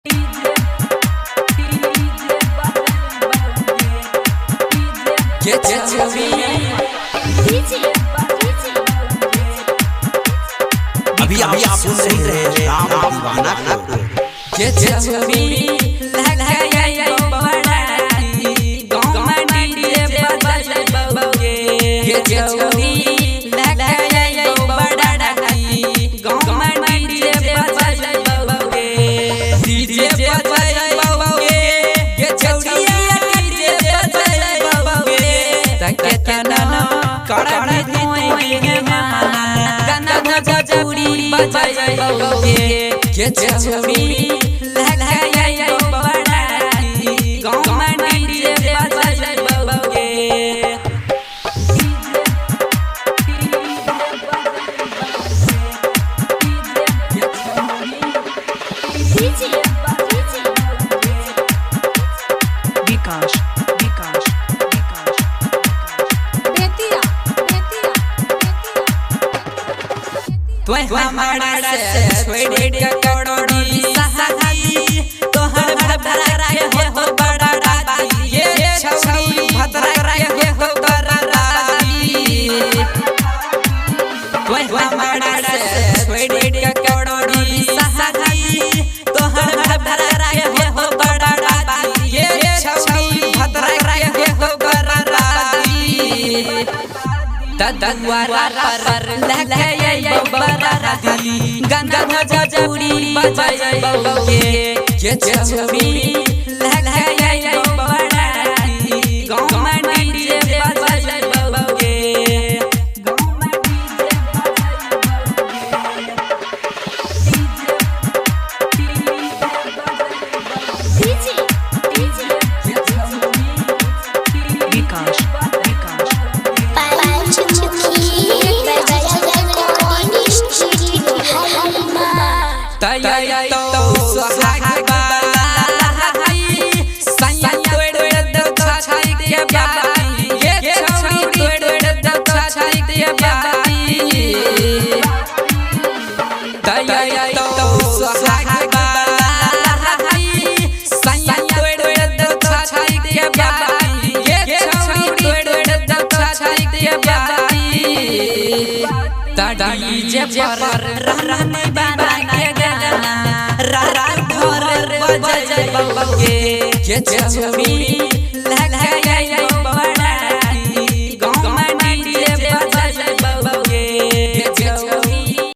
अभी आप सुन रहे हैं राम दीवाना को। ये छवि लगाया बड़ाई गांव में डीजे बजाए बबुगे। ये छवि लगाया बड़ाई गांव में डीजे बजाए बबुगे। डीजे बजाए बबुगे ये छवि डीजे बजाए बबुगे। तके तना करने होएंगे माना गाना भोजपुरी बजाए बबुगे। ये छवि लगाया बड़ाई गांव में डीजे बजाए बबुगे। विकास तू हमारा से छोड़ के करोड़ी सहाई तोहर भतरा के हो बड़ा राती। ये छौरी भतरा के हो बड़ा राती। तू हमारा से छोड़ के करोड़ी सहाई तोहर भतरा के हो बड़ा राती। ये छौरी भतरा के हो बड़ा राती। तदुआरा पर लगाया बड़ा दिली गाना भोजपुरी बजाए बबुगे। ये छवि लगाया बड़ाई गांव में डीजे बजाए बबुगे। विकास तया तो सुहाग वाला सैया तोड़ दो छाई के बाई। ये छौरी तोड़ दो छाई के बाई। तया तो सुहाग वाला सैया तोड़ दो छाई के बाई। ये छौरी तोड़ दो छाई के बाई। डीजे पर रहने बना के गाना घर बजाए बबुगे। ये छवि लगाया